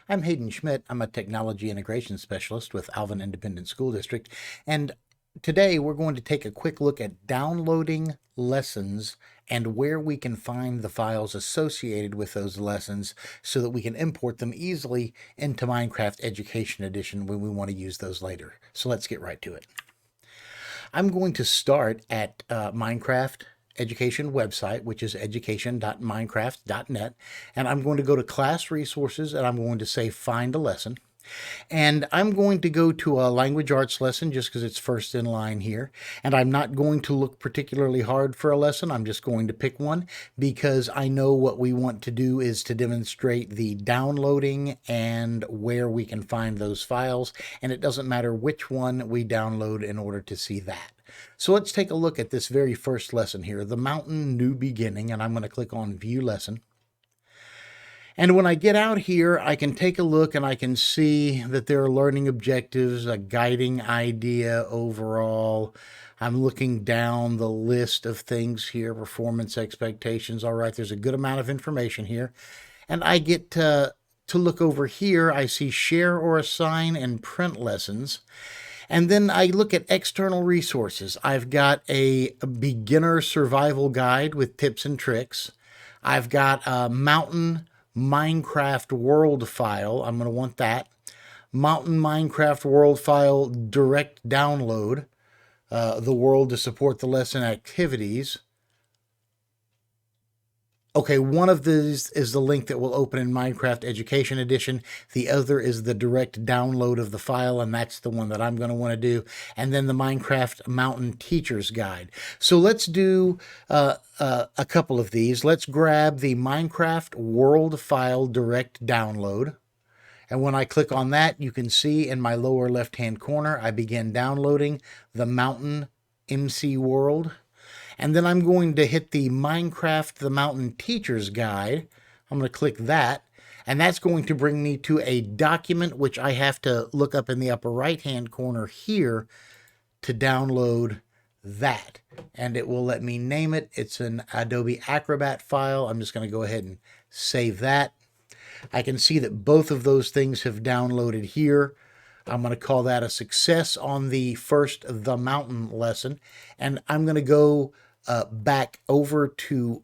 I'm Hayden Schmidt. I'm a technology integration specialist with Alvin Independent School District, and today we're going to take a quick look at downloading lessons and where we can find the files associated with those lessons so that we can import them easily into Minecraft Education Edition when we want to use those later. So let's get right to it. I'm going to start at Minecraft Education website, which is education.minecraft.net, and I'm going to go to class resources and I'm going to say find a lesson. And I'm going to go to a language arts lesson just because it's first in line here. And I'm not going to look particularly hard for a lesson. I'm just going to pick one because I know what we want to do is to demonstrate the downloading and where we can find those files. And it doesn't matter which one we download in order to see that. So let's take a look at this very first lesson here, The Mountain New Beginning, and I'm going to click on View Lesson. And when I get out here, I can take a look and I can see that there are learning objectives, a guiding idea overall. I'm looking down the list of things here, performance expectations. All right, there's a good amount of information here. And I get to look over here. I see share or assign and print lessons. And then I look at external resources. I've got a beginner survival guide with tips and tricks. I've got a mountain Minecraft world file. I'm going to want that. Mountain Minecraft world file direct download. The world to support the lesson activities. Okay, one of these is the link that will open in Minecraft Education Edition. The other is the direct download of the file, and that's the one that I'm going to want to do. And then the Minecraft Mountain Teacher's Guide. So let's do a couple of these. Let's grab the Minecraft World File Direct Download. And when I click on that, you can see in my lower left-hand corner, I begin downloading the Mountain MC World. And then I'm going to hit the Minecraft The Mountain Teacher's Guide. I'm going to click that. And that's going to bring me to a document which I have to look up in the upper right-hand corner here to download that. And it will let me name it. It's an Adobe Acrobat file. I'm just going to go ahead and save that. I can see that both of those things have downloaded here. I'm going to call that a success on the first The Mountain lesson. And I'm going to go back over to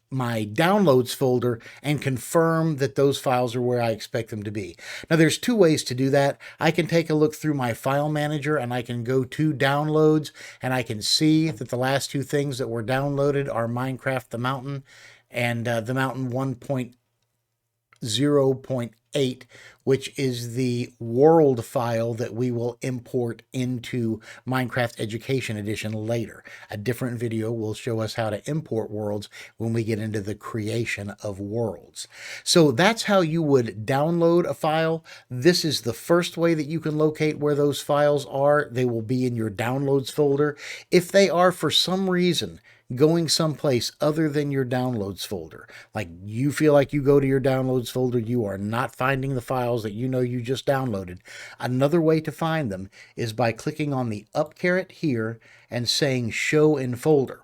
my downloads folder and confirm that those files are where I expect them to be. Now there's two ways to do that. I can take a look through my file manager and I can go to downloads and I can see that the last two things that were downloaded are Minecraft The Mountain and The Mountain 1.0.8, which is the world file that we will import into Minecraft Education Edition later. A different video will show us how to import worlds when we get into the creation of worlds. So that's how you would download a file. This is the first way that you can locate where those files are. They will be in your downloads folder. If they are for some reason going someplace other than your downloads folder, like you feel like you go to your downloads folder, you are not finding the files that you know you just downloaded, another way to find them is by clicking on the up caret here and saying show in folder.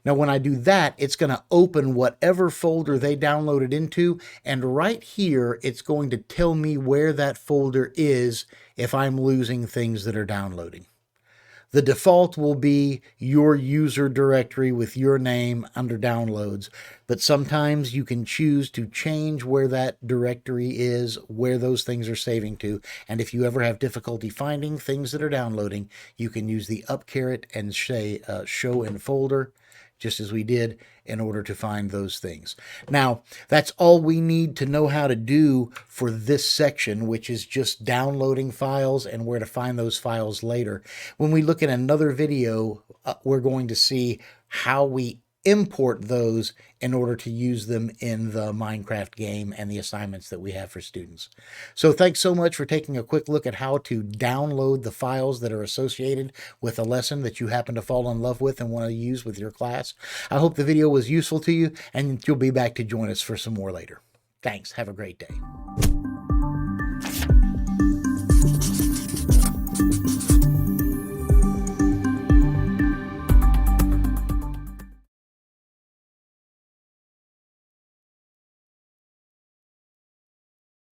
Now when I do that, it's going to open whatever folder they downloaded into, and right here it's going to tell me where that folder is if I'm losing things that are downloading. The default will be your user directory with your name under downloads, but sometimes you can choose to change where that directory is, where those things are saving to. And if you ever have difficulty finding things that are downloading, you can use the up caret and say show in folder, just as we did, in order to find those things. Now, that's all we need to know how to do for this section, which is just downloading files and where to find those files later. When we look at another video, we're going to see how we import those in order to use them in the Minecraft game and the assignments that we have for students. So thanks so much for taking a quick look at how to download the files that are associated with a lesson that you happen to fall in love with and want to use with your class. I hope the video was useful to you and you'll be back to join us for some more later. Thanks. Have a great day.